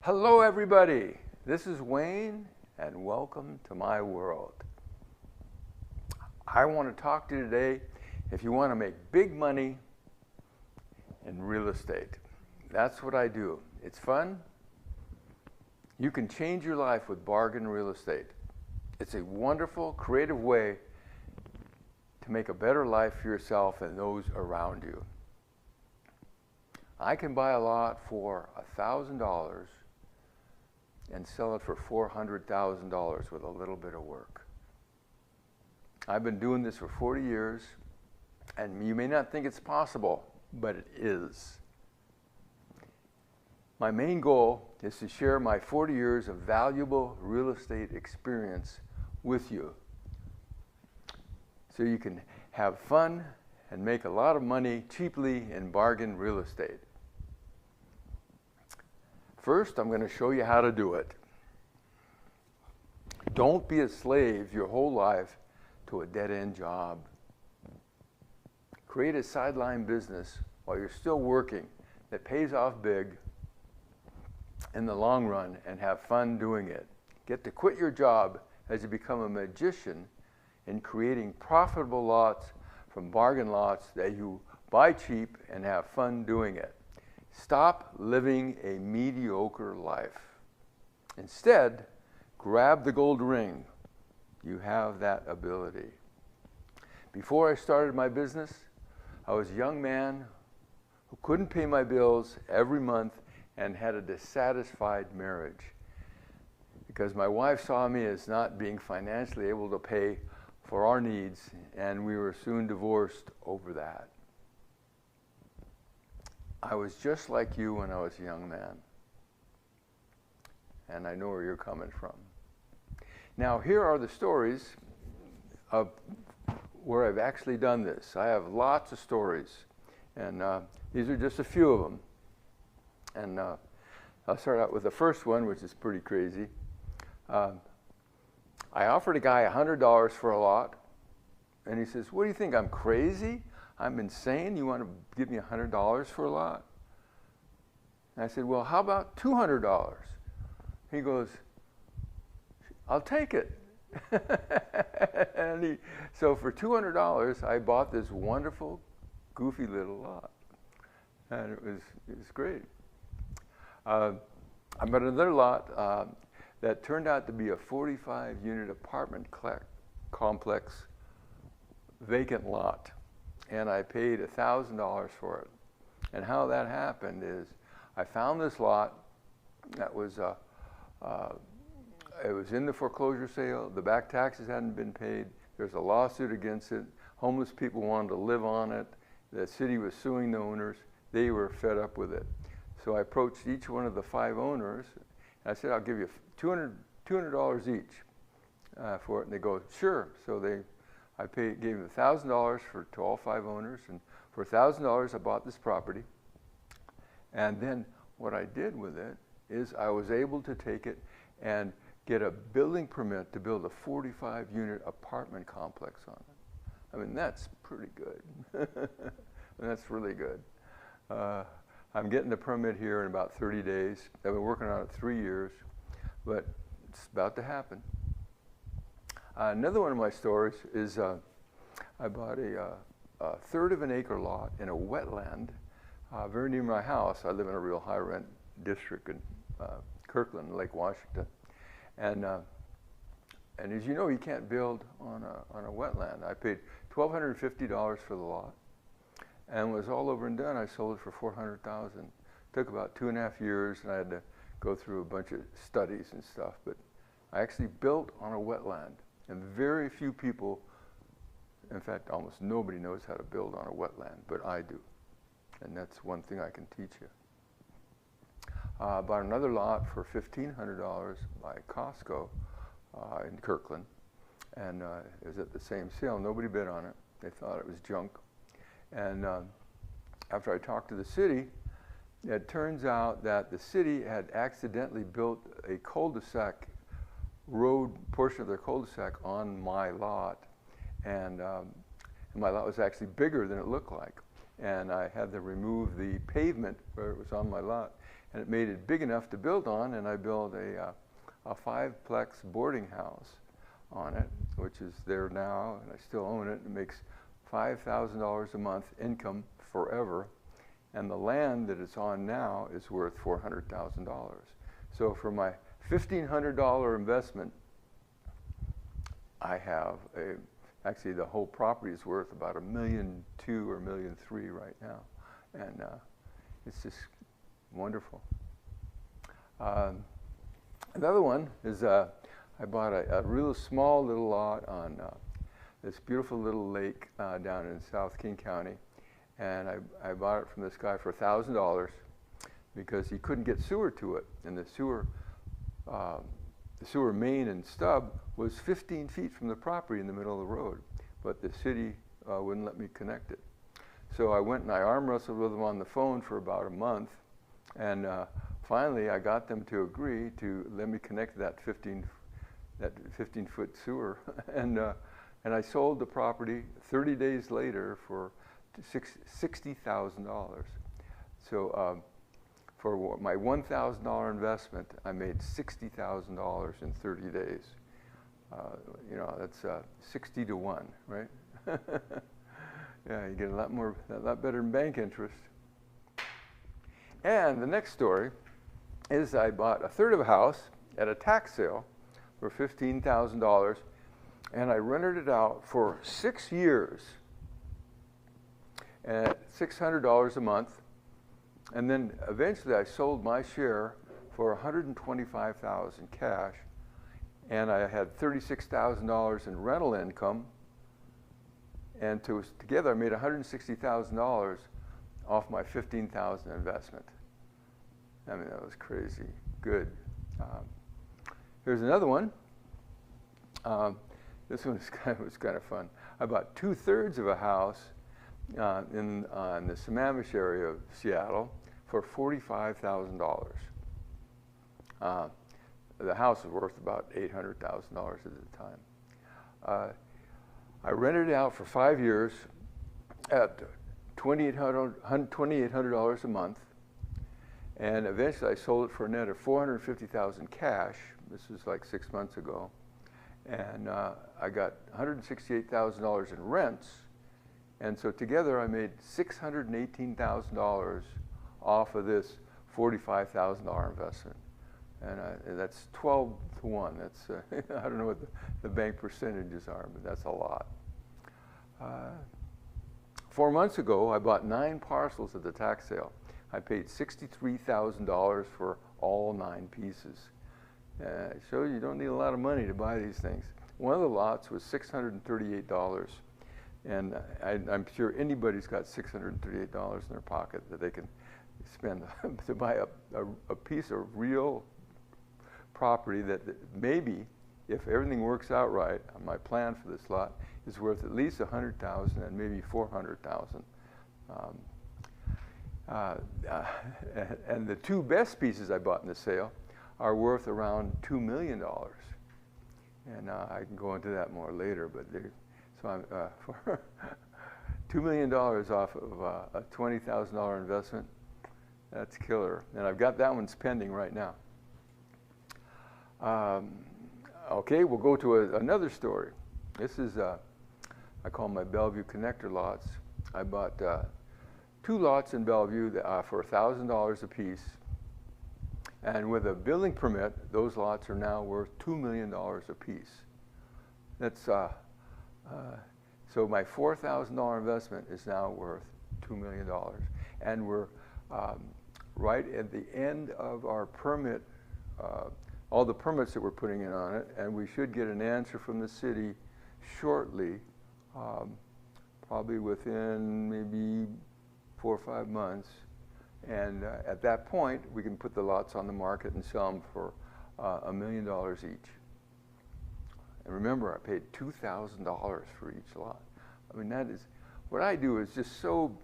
Hello everybody, this is Wayne and welcome to my world. I want to talk to you today if you want to make big money in real estate. That's what I do. It's fun. You can change your life with bargain real estate. It's a wonderful, creative way to make a better life for yourself and those around you. I can buy a lot for $1,000 and sell it for $400,000 with a little bit of work. I've been doing this for 40 years, and you may not think it's possible, but it is. My main goal is to share my 40 years of valuable real estate experience with you, so you can have fun and make a lot of money cheaply in bargain real estate. First, I'm going to show you how to do it. Don't be a slave your whole life to a dead-end job. Create a sideline business while you're still working that pays off big in the long run and have fun doing it. Get to quit your job as you become a magician in creating profitable lots from bargain lots that you buy cheap and have fun doing it. Stop living a mediocre life. Instead, grab the gold ring. You have that ability. Before I started my business, I was a young man who couldn't pay my bills every month and had a dissatisfied marriage because my wife saw me as not being financially able to pay for our needs, and we were soon divorced over that. I was just like you when I was a young man, and I know where you're coming from. Now, here are the stories of where I've actually done this. I have lots of stories, and these are just a few of them. And I'll start out with the first one, which is pretty crazy. I offered a guy $100 for a lot, and he says, "What do you think, I'm crazy? I'm insane? You want to give me $100 for a lot?" And I said, "Well, how about $200? He goes, "I'll take it." And so for $200, I bought this wonderful, goofy little lot. And it was great. I bought another lot that turned out to be a 45-unit apartment complex, vacant lot. And I paid $1,000 for it. And how that happened is I found this lot that was, it was in the foreclosure sale. The back taxes hadn't been paid. There's a lawsuit against it. Homeless people wanted to live on it. The city was suing the owners. They were fed up with it. So I approached each one of the 5 owners. And I said, "I'll give you $200 each for it." And they go, "Sure." So I gave them $1,000 to all 5 owners, and for $1,000 I bought this property. And then what I did with it is I was able to take it and get a building permit to build a 45-unit apartment complex on it. I mean, that's pretty good. That's really good. I'm getting the permit here in about 30 days. I've been working on it 3 years, but it's about to happen. Another one of my stories is I bought a third of an acre lot in a wetland very near my house. I live in a real high rent district in Kirkland, Lake Washington. And as you know, you can't build on a wetland. I paid $1,250 for the lot, and was all over and done. I sold it for $400,000. Took about 2.5 years, and I had to go through a bunch of studies and stuff. But I actually built on a wetland. And very few people, in fact, almost nobody knows how to build on a wetland, but I do. And that's one thing I can teach you. Bought another lot for $1,500 by Costco in Kirkland. And it was at the same sale. Nobody bid on it. They thought it was junk. And after I talked to the city, it turns out that the city had accidentally built a cul-de-sac road portion of their cul-de-sac on my lot, and my lot was actually bigger than it looked like. and I had to remove the pavement where it was on my lot, and it made it big enough to build on, and I built a 5-plex boarding house on it, which is there now, and I still own it. It makes $5,000 a month income forever, and the land that it's on now is worth $400,000. So for my $1,500 investment, I have actually the whole property is worth about $1.2 million or $1.3 million right now, and it's just wonderful. Another one is I bought a real small little lot on this beautiful little lake down in South King County, and I bought it from this guy for $1,000 because he couldn't get sewer to it, and the sewer main and stub was 15 feet from the property in the middle of the road, but the city wouldn't let me connect it. So I went and I arm wrestled with them on the phone for about a month, and finally I got them to agree to let me connect that 15-foot sewer, and I sold the property 30 days later for $60,000. So for my $1,000 investment, I made $60,000 in 30 days. You know, that's 60 to 1, right? Yeah, you get a lot better than bank interest. And the next story is I bought a third of a house at a tax sale for $15,000, and I rented it out for 6 years at $600 a month, and then eventually I sold my share for $125,000 cash, and I had $36,000 in rental income, and together I made $160,000 off my $15,000 investment. I mean, that was crazy good. Here's another one. This one was kind of fun. I bought 2/3 of a house in the Sammamish area of Seattle for $45,000. The house was worth about $800,000 at the time. I rented it out for 5 years at $2,800 a month, and eventually I sold it for a net of $450,000 cash. This was like 6 months ago, and I got $168,000 in rents, and so together I made $618,000 off of this $45,000 investment, and that's 12 to 1. That's I don't know what the bank percentages are, but that's a lot. 4 months ago, I bought 9 parcels at the tax sale. I paid $63,000 for all 9 pieces. It shows you don't need a lot of money to buy these things. One of the lots was $638, and I'm sure anybody's got $638 in their pocket that they can spend to buy a piece of real property that maybe, if everything works out right, my plan for this lot is worth at least $100,000 and maybe $400,000. And the 2 best pieces I bought in the sale are worth around $2 million. And I can go into that more later, but so I'm for $2 million off of a $20,000 investment. That's killer. And I've got that one pending right now. Okay, we'll go to another story. This is, I call my Bellevue connector lots. I bought 2 lots in Bellevue for $1,000 a piece. And with a building permit, those lots are now worth $2 million a piece. That's, so my $4,000 investment is now worth $2 million. And we're right at the end of our permit, all the permits that we're putting in on it, and we should get an answer from the city shortly, probably within maybe 4 or 5 months. And at that point, we can put the lots on the market and sell them for $1 million each. And remember, I paid $2,000 for each lot. I mean, that is, what I do is just so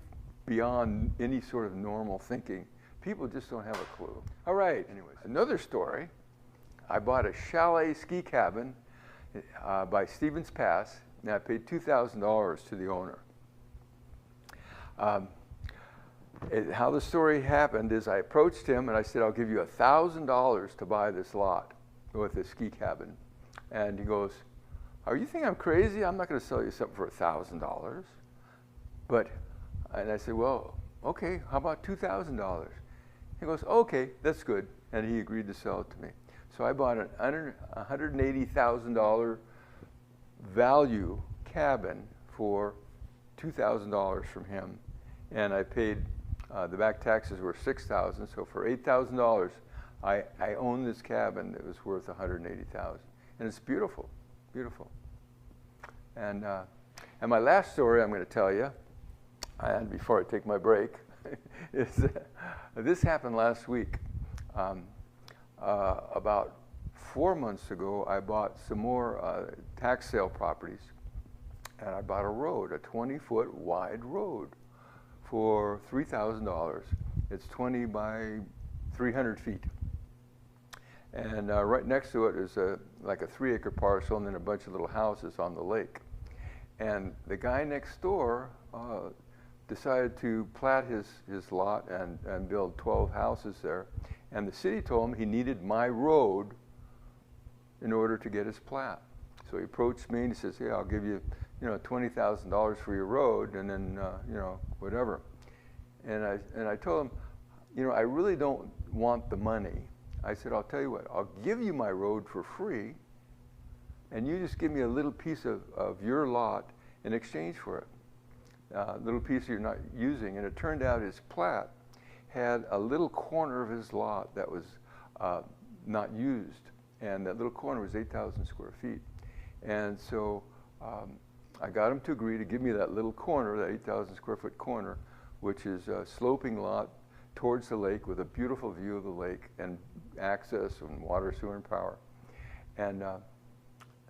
beyond any sort of normal thinking. People just don't have a clue. All right, anyways, another story. I bought a chalet ski cabin by Stevens Pass, and I paid $2,000 to the owner. how the story happened is I approached him and I said, I'll give you $1,000 to buy this lot with a ski cabin. And he goes, are you thinking I'm crazy? I'm not going to sell you something for $1,000. And I said, well, okay, how about $2,000? He goes, okay, that's good. And he agreed to sell it to me. So I bought an $180,000 value cabin for $2,000 from him. And I paid, the back taxes were $6,000. So for $8,000, I own this cabin that was worth $180,000. And it's beautiful, beautiful. And my last story I'm going to tell you, and before I take my break, is this happened last week. About 4 months ago, I bought some more tax sale properties, and I bought a road, a 20-foot wide road, for $3,000. It's 20 by 300 feet. And right next to it is like a 3-acre parcel and then a bunch of little houses on the lake. And the guy next door decided to plat his lot and build 12 houses there. And the city told him he needed my road in order to get his plat. So he approached me and he says, yeah, I'll give you, $20,000 for your road and then, whatever. And I told him, I really don't want the money. I said, I'll tell you what, I'll give you my road for free and you just give me a little piece of your lot in exchange for it. A little piece you're not using. And it turned out his plat had a little corner of his lot that was not used. And that little corner was 8,000 square feet. And so I got him to agree to give me that little corner, that 8,000 square foot corner, which is a sloping lot towards the lake with a beautiful view of the lake and access and water, sewer, and power. And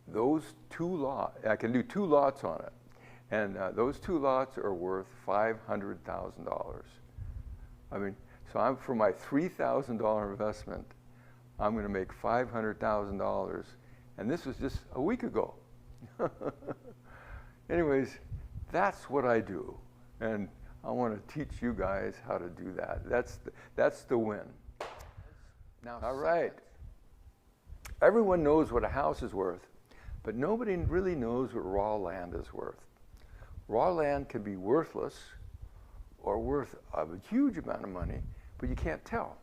those 2 lots, I can do 2 lots on it. And those 2 lots are worth $500,000. I mean, so for my $3,000 investment, I'm going to make $500,000. And this was just a week ago. Anyways, that's what I do. And I want to teach you guys how to do that. That's the win. Now, all right. Everyone knows what a house is worth, but nobody really knows what raw land is worth. Raw land can be worthless or worth a huge amount of money, but you can't tell.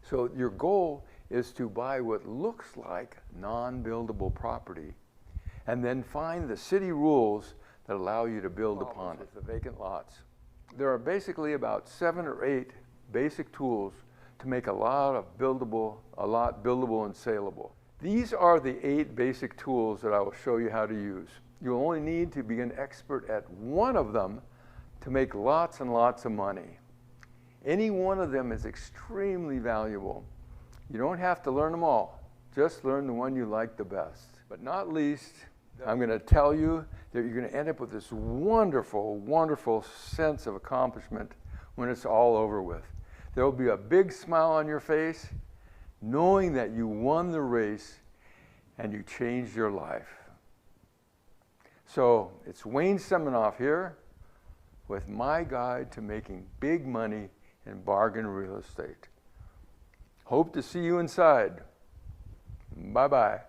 So your goal is to buy what looks like non-buildable property and then find the city rules that allow you to build upon it. The vacant lots. There are basically about 7 or 8 basic tools to make a lot buildable and saleable. These are the 8 basic tools that I will show you how to use. You only need to be an expert at one of them to make lots and lots of money. Any one of them is extremely valuable. You don't have to learn them all. Just learn the one you like the best. But not least, I'm going to tell you that you're going to end up with this wonderful, wonderful sense of accomplishment when it's all over with. There will be a big smile on your face knowing that you won the race and you changed your life. So it's Wayne Seminoff here with my guide to making big money in bargain real estate. Hope to see you inside. Bye-bye.